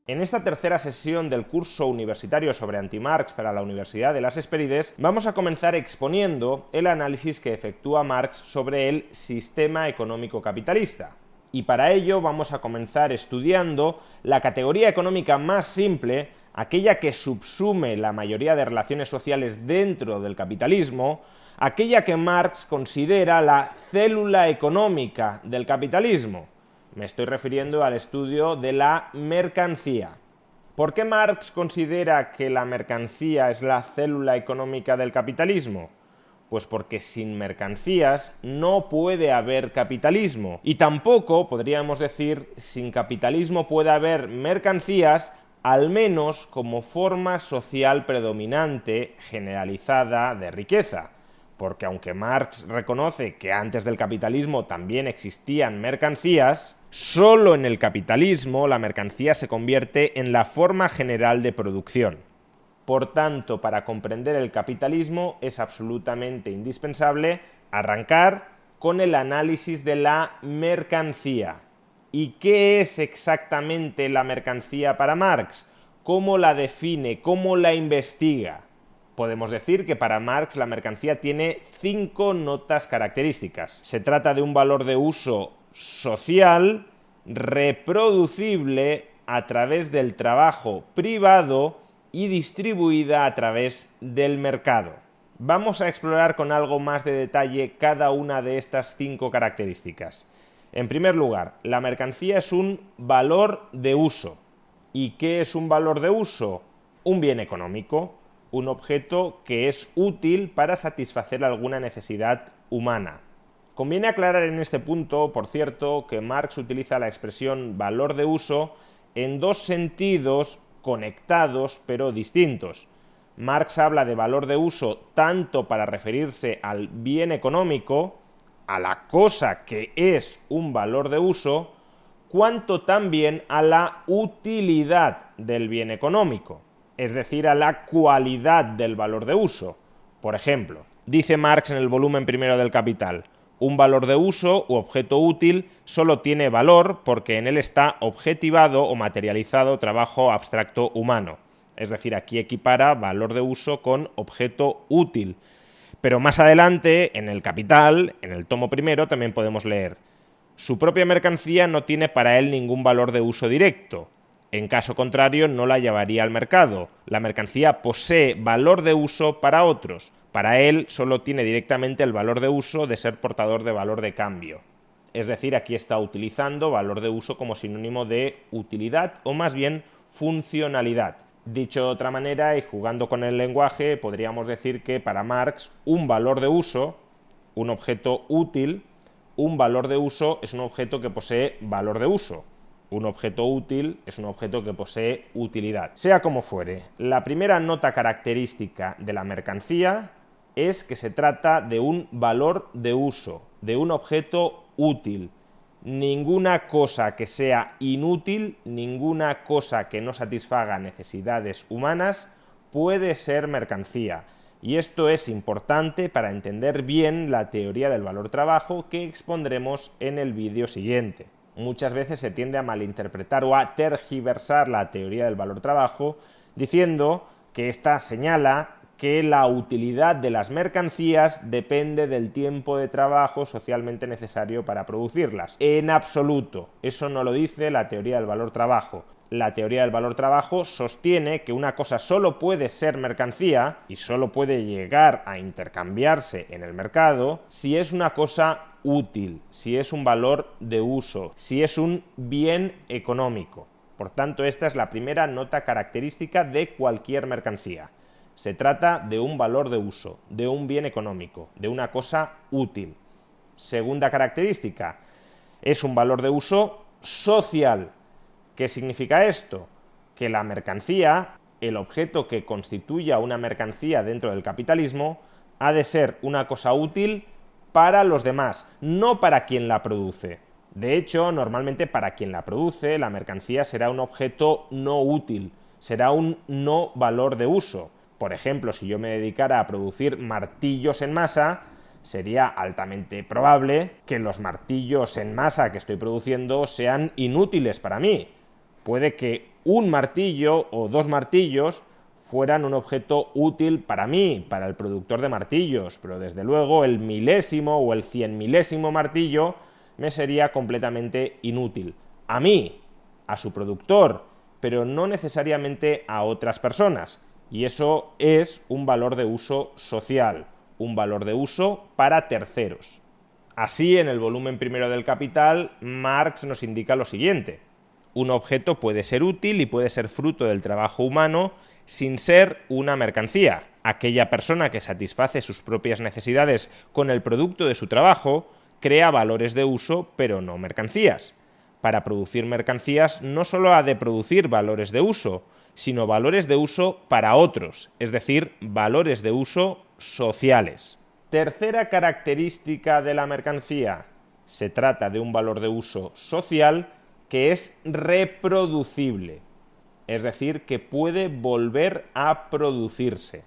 En esta tercera sesión del curso universitario sobre anti-Marx para la Universidad de las Hespérides, vamos a comenzar exponiendo el análisis que efectúa Marx sobre el sistema económico capitalista. Y para ello vamos a comenzar estudiando la categoría económica más simple, aquella que subsume la mayoría de relaciones sociales dentro del capitalismo, aquella que Marx considera la célula económica del capitalismo. Me estoy refiriendo al estudio de la mercancía. ¿Por qué Marx considera que la mercancía es la célula económica del capitalismo? Pues porque sin mercancías no puede haber capitalismo. Y tampoco, podríamos decir, sin capitalismo puede haber mercancías, al menos como forma social predominante generalizada de riqueza. Porque aunque Marx reconoce que antes del capitalismo también existían mercancías, solo en el capitalismo la mercancía se convierte en la forma general de producción. Por tanto, para comprender el capitalismo es absolutamente indispensable arrancar con el análisis de la mercancía. ¿Y qué es exactamente la mercancía para Marx? ¿Cómo la define? ¿Cómo la investiga? Podemos decir que para Marx la mercancía tiene 5 notas características. Se trata de un valor de uso social, reproducible a través del trabajo privado y distribuida a través del mercado. Vamos a explorar con algo más de detalle cada una de estas 5 características. En primer lugar, la mercancía es un valor de uso. ¿Y qué es un valor de uso? Un bien económico, un objeto que es útil para satisfacer alguna necesidad humana. Conviene aclarar en este punto, por cierto, que Marx utiliza la expresión valor de uso en 2 sentidos conectados pero distintos. Marx habla de valor de uso tanto para referirse al bien económico, a la cosa que es un valor de uso, cuanto también a la utilidad del bien económico, es decir, a la cualidad del valor de uso. Por ejemplo, dice Marx en el volumen primero del Capital: un valor de uso u objeto útil solo tiene valor porque en él está objetivado o materializado trabajo abstracto humano. Es decir, aquí equipara valor de uso con objeto útil. Pero más adelante, en el Capital, en el tomo primero, también podemos leer: su propia mercancía no tiene para él ningún valor de uso directo. En caso contrario, no la llevaría al mercado. La mercancía posee valor de uso para otros. Para él solo tiene directamente el valor de uso de ser portador de valor de cambio. Es decir, aquí está utilizando valor de uso como sinónimo de utilidad o más bien funcionalidad. Dicho de otra manera y jugando con el lenguaje, podríamos decir que para Marx un valor de uso, un objeto útil, un valor de uso es un objeto que posee valor de uso. Un objeto útil es un objeto que posee utilidad. Sea como fuere, la primera nota característica de la mercancía es que se trata de un valor de uso, de un objeto útil. Ninguna cosa que sea inútil, ninguna cosa que no satisfaga necesidades humanas puede ser mercancía. Y esto es importante para entender bien la teoría del valor-trabajo que expondremos en el vídeo siguiente. Muchas veces se tiende a malinterpretar o a tergiversar la teoría del valor-trabajo diciendo que ésta señala que la utilidad de las mercancías depende del tiempo de trabajo socialmente necesario para producirlas. En absoluto, eso no lo dice la teoría del valor-trabajo. La teoría del valor-trabajo sostiene que una cosa solo puede ser mercancía y solo puede llegar a intercambiarse en el mercado si es una cosa útil, si es un valor de uso, si es un bien económico. Por tanto, esta es la primera nota característica de cualquier mercancía. Se trata de un valor de uso, de un bien económico, de una cosa útil. Segunda característica, es un valor de uso social. ¿Qué significa esto? Que la mercancía, el objeto que constituya una mercancía dentro del capitalismo, ha de ser una cosa útil para los demás, no para quien la produce. De hecho, normalmente para quien la produce, la mercancía será un objeto no útil, será un no valor de uso. Por ejemplo, si yo me dedicara a producir martillos en masa, sería altamente probable que los martillos en masa que estoy produciendo sean inútiles para mí. Puede que un martillo o dos martillos fueran un objeto útil para mí, para el productor de martillos, pero desde luego el milésimo o el 100.000º martillo me sería completamente inútil. A mí, a su productor, pero no necesariamente a otras personas. Y eso es un valor de uso social, un valor de uso para terceros. Así, en el volumen primero del Capital, Marx nos indica lo siguiente: un objeto puede ser útil y puede ser fruto del trabajo humano sin ser una mercancía. Aquella persona que satisface sus propias necesidades con el producto de su trabajo crea valores de uso, pero no mercancías. Para producir mercancías no solo ha de producir valores de uso, sino valores de uso para otros, es decir, valores de uso sociales. Tercera característica de la mercancía: se trata de un valor de uso social que es reproducible, es decir, que puede volver a producirse.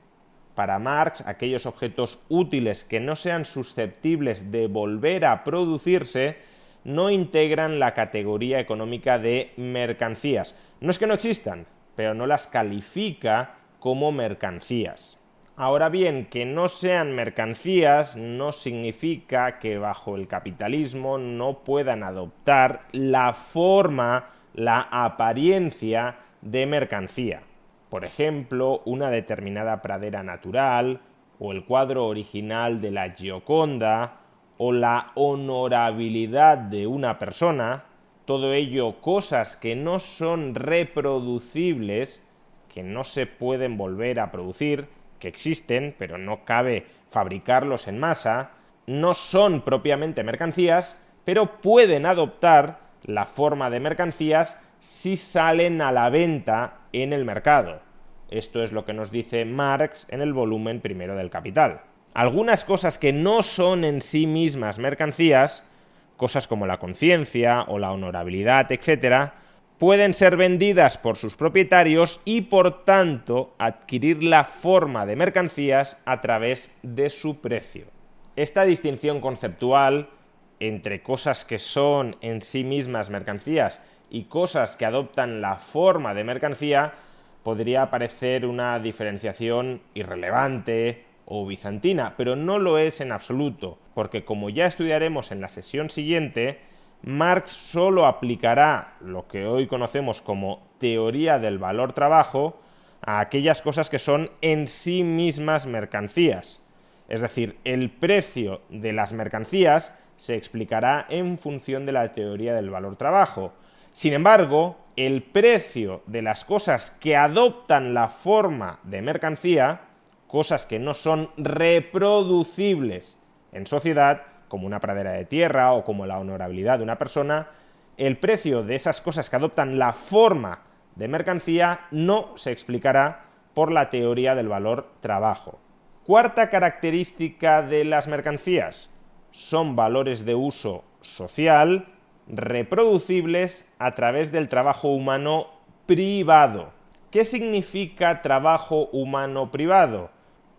Para Marx, aquellos objetos útiles que no sean susceptibles de volver a producirse no integran la categoría económica de mercancías. No es que no existan, pero no las califica como mercancías. Ahora bien, que no sean mercancías no significa que bajo el capitalismo no puedan adoptar la forma, la apariencia de mercancía. Por ejemplo, una determinada pradera natural, o el cuadro original de la Gioconda, o la honorabilidad de una persona, todo ello cosas que no son reproducibles, que no se pueden volver a producir, que existen, pero no cabe fabricarlos en masa, no son propiamente mercancías, pero pueden adoptar la forma de mercancías si salen a la venta en el mercado. Esto es lo que nos dice Marx en el volumen primero del Capital. Algunas cosas que no son en sí mismas mercancías, cosas como la conciencia o la honorabilidad, etc., pueden ser vendidas por sus propietarios y, por tanto, adquirir la forma de mercancías a través de su precio. Esta distinción conceptual entre cosas que son en sí mismas mercancías y cosas que adoptan la forma de mercancía podría parecer una diferenciación irrelevante o bizantina, pero no lo es en absoluto, porque como ya estudiaremos en la sesión siguiente, Marx solo aplicará lo que hoy conocemos como teoría del valor-trabajo a aquellas cosas que son en sí mismas mercancías. Es decir, el precio de las mercancías se explicará en función de la teoría del valor-trabajo. Sin embargo, el precio de las cosas que adoptan la forma de mercancía, cosas que no son reproducibles en sociedad, como una pradera de tierra o como la honorabilidad de una persona, el precio de esas cosas que adoptan la forma de mercancía no se explicará por la teoría del valor-trabajo. Cuarta característica de las mercancías: son valores de uso social reproducibles a través del trabajo humano privado. ¿Qué significa trabajo humano privado?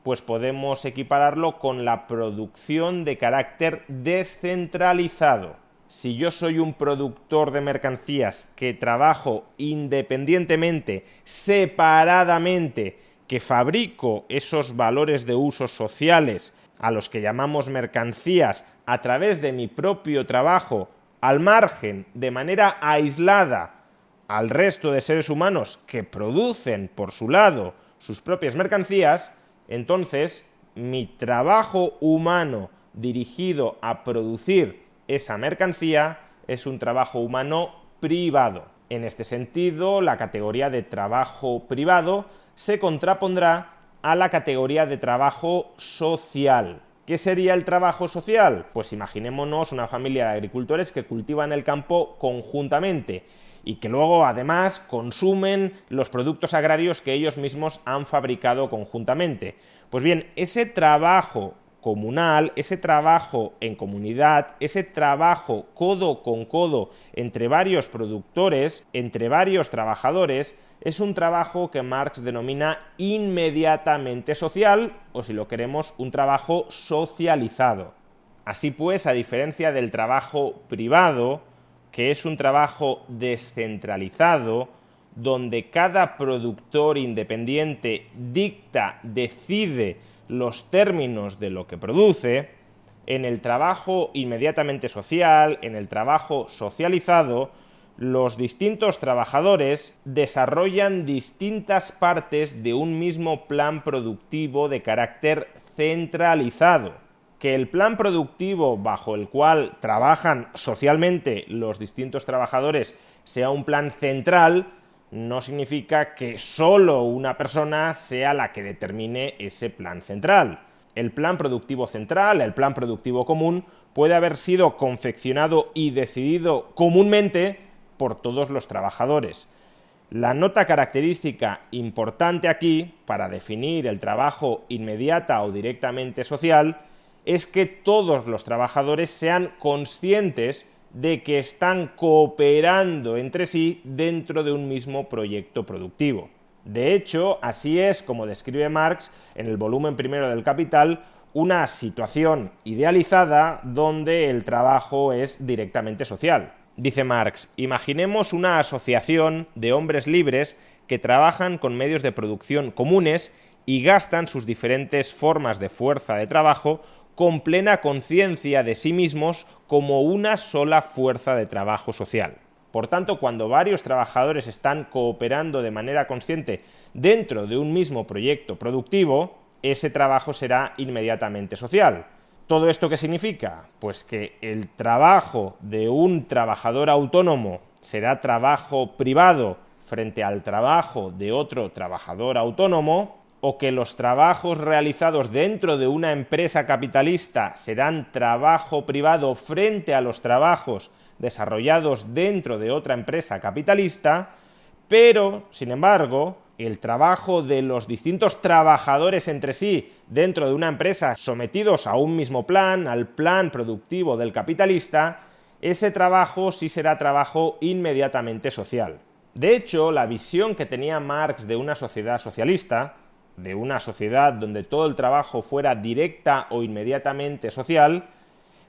Pues podemos equipararlo con la producción de carácter descentralizado. Si yo soy un productor de mercancías que trabajo independientemente, separadamente, que fabrico esos valores de uso sociales a los que llamamos mercancías a través de mi propio trabajo, al margen, de manera aislada, al resto de seres humanos que producen por su lado sus propias mercancías, entonces mi trabajo humano dirigido a producir esa mercancía es un trabajo humano privado. En este sentido, la categoría de trabajo privado se contrapondrá a la categoría de trabajo social. ¿Qué sería el trabajo social? Pues imaginémonos una familia de agricultores que cultivan el campo conjuntamente y que luego además consumen los productos agrarios que ellos mismos han fabricado conjuntamente. Pues bien, ese trabajo comunal, ese trabajo en comunidad, ese trabajo codo con codo entre varios productores, entre varios trabajadores, es un trabajo que Marx denomina inmediatamente social, o si lo queremos, un trabajo socializado. Así pues, a diferencia del trabajo privado, que es un trabajo descentralizado, donde cada productor independiente decide los términos de lo que produce, en el trabajo inmediatamente social, en el trabajo socializado, los distintos trabajadores desarrollan distintas partes de un mismo plan productivo de carácter centralizado. Que el plan productivo bajo el cual trabajan socialmente los distintos trabajadores sea un plan central no significa que solo una persona sea la que determine ese plan central. El plan productivo central, el plan productivo común, puede haber sido confeccionado y decidido comúnmente por todos los trabajadores. La nota característica importante aquí, para definir el trabajo inmediata o directamente social, es que todos los trabajadores sean conscientes de que están cooperando entre sí dentro de un mismo proyecto productivo. De hecho, así es como describe Marx en el volumen primero del Capital una situación idealizada donde el trabajo es directamente social. Dice Marx, imaginemos una asociación de hombres libres que trabajan con medios de producción comunes y gastan sus diferentes formas de fuerza de trabajo con plena conciencia de sí mismos como una sola fuerza de trabajo social. Por tanto, cuando varios trabajadores están cooperando de manera consciente dentro de un mismo proyecto productivo, ese trabajo será inmediatamente social. ¿Todo esto qué significa? Pues que el trabajo de un trabajador autónomo será trabajo privado frente al trabajo de otro trabajador autónomo, o que los trabajos realizados dentro de una empresa capitalista serán trabajo privado frente a los trabajos desarrollados dentro de otra empresa capitalista, pero, sin embargo, el trabajo de los distintos trabajadores entre sí dentro de una empresa sometidos a un mismo plan, al plan productivo del capitalista, ese trabajo sí será trabajo inmediatamente social. De hecho, la visión que tenía Marx de una sociedad socialista, de una sociedad donde todo el trabajo fuera directa o inmediatamente social,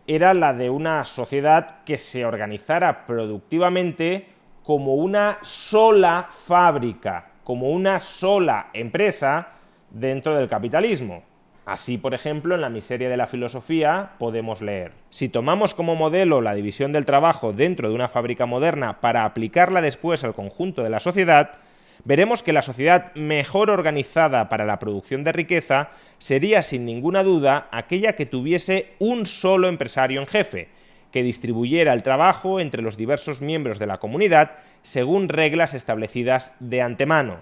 era la de una sociedad que se organizara productivamente como una sola fábrica, como una sola empresa dentro del capitalismo. Así, por ejemplo, en La miseria de la filosofía podemos leer: si tomamos como modelo la división del trabajo dentro de una fábrica moderna para aplicarla después al conjunto de la sociedad, veremos que la sociedad mejor organizada para la producción de riqueza sería sin ninguna duda aquella que tuviese un solo empresario en jefe, que distribuyera el trabajo entre los diversos miembros de la comunidad según reglas establecidas de antemano.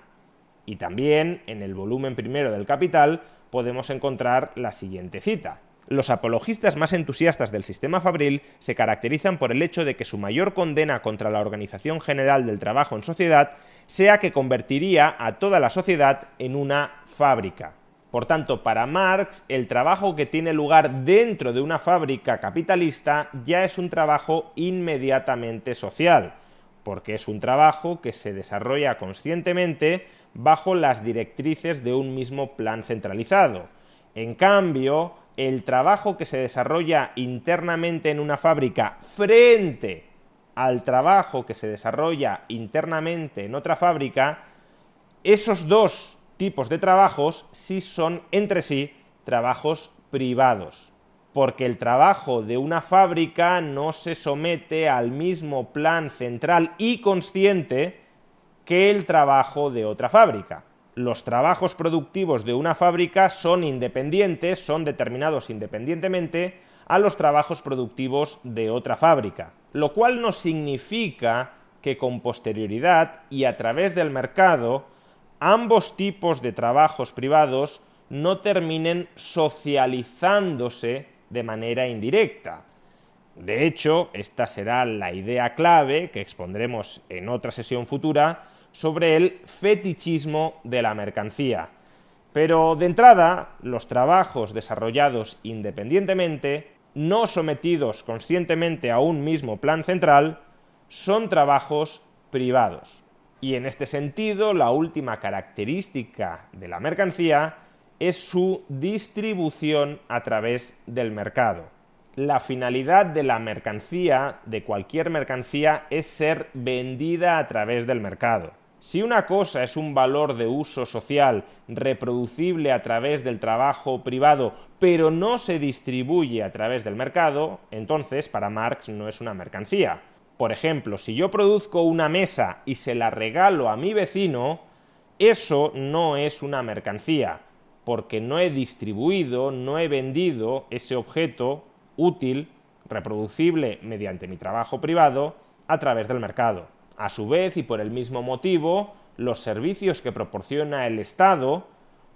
Y también en el volumen primero del Capital podemos encontrar la siguiente cita: los apologistas más entusiastas del sistema fabril se caracterizan por el hecho de que su mayor condena contra la organización general del trabajo en sociedad sea que convertiría a toda la sociedad en una fábrica. Por tanto, para Marx, el trabajo que tiene lugar dentro de una fábrica capitalista ya es un trabajo inmediatamente social, porque es un trabajo que se desarrolla conscientemente bajo las directrices de un mismo plan centralizado. En cambio, el trabajo que se desarrolla internamente en una fábrica frente al trabajo que se desarrolla internamente en otra fábrica, esos dos tipos de trabajos sí son entre sí trabajos privados, porque el trabajo de una fábrica no se somete al mismo plan central y consciente que el trabajo de otra fábrica. Los trabajos productivos de una fábrica son independientes, son determinados independientemente a los trabajos productivos de otra fábrica, lo cual no significa que con posterioridad y a través del mercado ambos tipos de trabajos privados no terminen socializándose de manera indirecta. De hecho, esta será la idea clave que expondremos en otra sesión futura sobre el fetichismo de la mercancía. Pero de entrada, los trabajos desarrollados independientemente, no sometidos conscientemente a un mismo plan central, son trabajos privados. Y en este sentido, la última característica de la mercancía es su distribución a través del mercado. La finalidad de la mercancía, de cualquier mercancía, es ser vendida a través del mercado. Si una cosa es un valor de uso social reproducible a través del trabajo privado, pero no se distribuye a través del mercado, entonces para Marx no es una mercancía. Por ejemplo, si yo produzco una mesa y se la regalo a mi vecino, eso no es una mercancía, porque no he distribuido, no he vendido ese objeto útil, reproducible mediante mi trabajo privado, a través del mercado. A su vez, y por el mismo motivo, los servicios que proporciona el Estado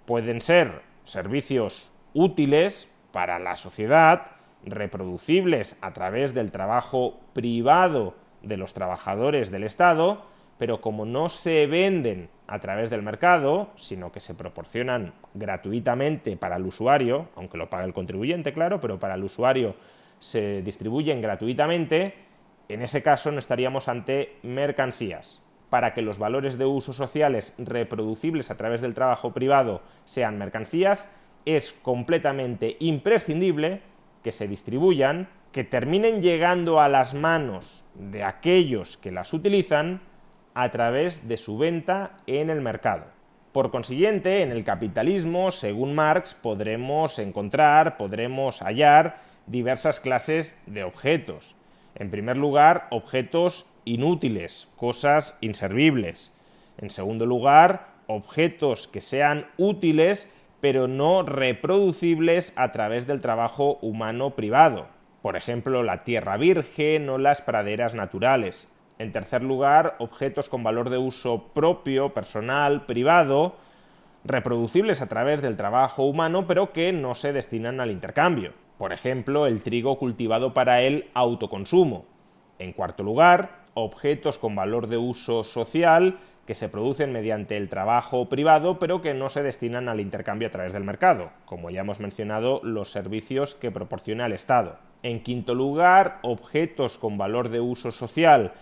pueden ser servicios útiles para la sociedad, reproducibles a través del trabajo privado de los trabajadores del Estado, pero como no se venden a través del mercado, sino que se proporcionan gratuitamente para el usuario, aunque lo pague el contribuyente, claro, pero para el usuario se distribuyen gratuitamente, en ese caso no estaríamos ante mercancías. Para que los valores de uso sociales reproducibles a través del trabajo privado sean mercancías, es completamente imprescindible que se distribuyan, que terminen llegando a las manos de aquellos que las utilizan a través de su venta en el mercado. Por consiguiente, en el capitalismo, según Marx, podremos hallar diversas clases de objetos. En primer lugar, objetos inútiles, cosas inservibles. En segundo lugar, objetos que sean útiles pero no reproducibles a través del trabajo humano privado. Por ejemplo, la tierra virgen o las praderas naturales. En tercer lugar, objetos con valor de uso propio, personal, privado, reproducibles a través del trabajo humano pero que no se destinan al intercambio. Por ejemplo, el trigo cultivado para el autoconsumo. En cuarto lugar, objetos con valor de uso social que se producen mediante el trabajo privado pero que no se destinan al intercambio a través del mercado, como ya hemos mencionado, los servicios que proporciona el Estado. En quinto lugar, objetos con valor de uso social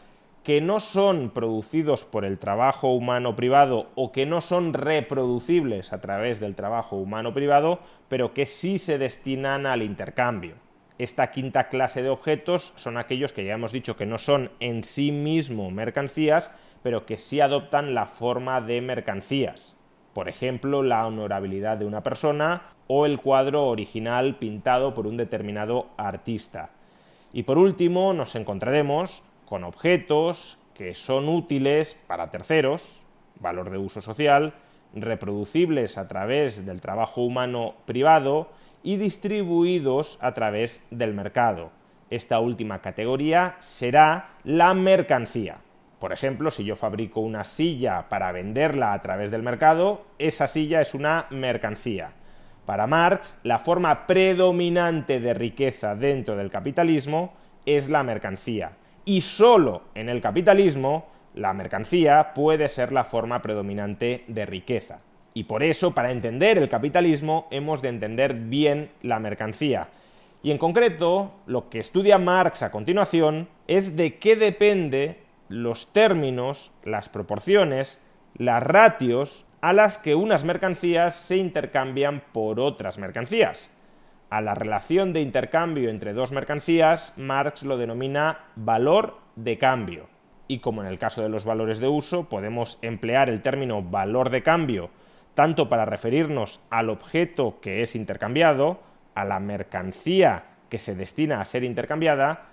que no son producidos por el trabajo humano privado o que no son reproducibles a través del trabajo humano privado, pero que sí se destinan al intercambio. Esta quinta clase de objetos son aquellos que ya hemos dicho que no son en sí mismo mercancías, pero que sí adoptan la forma de mercancías. Por ejemplo, la honorabilidad de una persona o el cuadro original pintado por un determinado artista. Y por último, nos encontraremos con objetos que son útiles para terceros, valor de uso social, reproducibles a través del trabajo humano privado y distribuidos a través del mercado. Esta última categoría será la mercancía. Por ejemplo, si yo fabrico una silla para venderla a través del mercado, esa silla es una mercancía. Para Marx, la forma predominante de riqueza dentro del capitalismo es la mercancía. Y solo en el capitalismo la mercancía puede ser la forma predominante de riqueza. Y por eso, para entender el capitalismo, hemos de entender bien la mercancía. Y en concreto, lo que estudia Marx a continuación es de qué depende los términos, las proporciones, las ratios a las que unas mercancías se intercambian por otras mercancías. A la relación de intercambio entre dos mercancías, Marx lo denomina valor de cambio. Y como en el caso de los valores de uso, podemos emplear el término valor de cambio tanto para referirnos al objeto que es intercambiado, a la mercancía que se destina a ser intercambiada,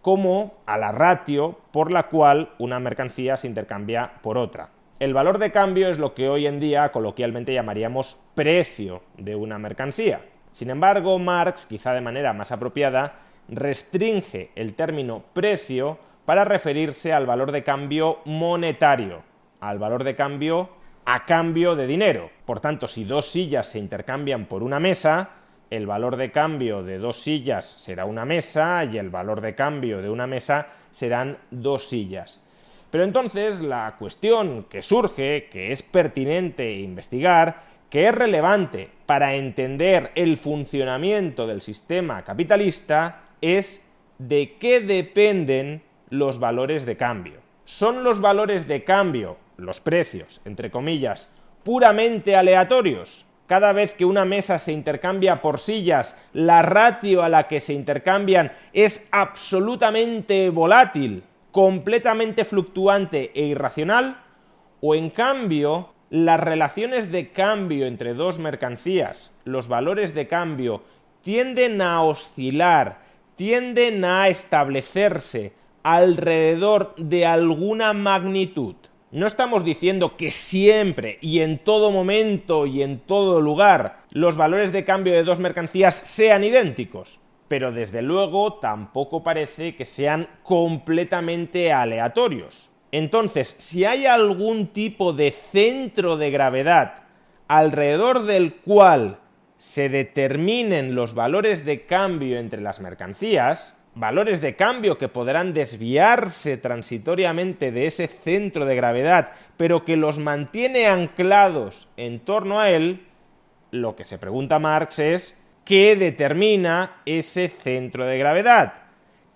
como a la ratio por la cual una mercancía se intercambia por otra. El valor de cambio es lo que hoy en día coloquialmente llamaríamos precio de una mercancía. Sin embargo, Marx, quizá de manera más apropiada, restringe el término precio para referirse al valor de cambio monetario, al valor de cambio a cambio de dinero. Por tanto, si dos sillas se intercambian por una mesa, el valor de cambio de dos sillas será una mesa y el valor de cambio de una mesa serán dos sillas. Pero entonces la cuestión que surge, que es pertinente investigar, que es relevante para entender el funcionamiento del sistema capitalista, es de qué dependen los valores de cambio. ¿Son los valores de cambio, los precios, entre comillas, puramente aleatorios? Cada vez que una mesa se intercambia por sillas, la ratio a la que se intercambian es absolutamente volátil, completamente fluctuante e irracional, O en cambio, las relaciones de cambio entre dos mercancías, los valores de cambio, tienden a oscilar, tienden a establecerse alrededor de alguna magnitud. No estamos diciendo que siempre y en todo momento y en todo lugar los valores de cambio de dos mercancías sean idénticos, pero desde luego tampoco parece que sean completamente aleatorios. Entonces, si hay algún tipo de centro de gravedad alrededor del cual se determinen los valores de cambio entre las mercancías, valores de cambio que podrán desviarse transitoriamente de ese centro de gravedad, pero que los mantiene anclados en torno a él, lo que se pregunta Marx es ¿qué determina ese centro de gravedad?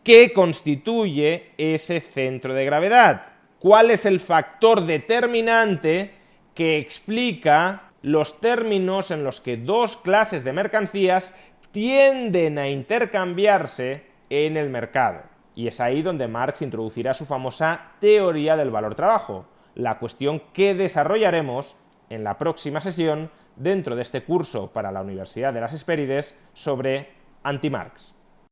¿Qué constituye ese centro de gravedad? ¿Cuál es el factor determinante que explica los términos en los que dos clases de mercancías tienden a intercambiarse en el mercado? Y es ahí donde Marx introducirá su famosa teoría del valor-trabajo, la cuestión que desarrollaremos en la próxima sesión dentro de este curso para la Universidad de las Hespérides sobre anti-Marx.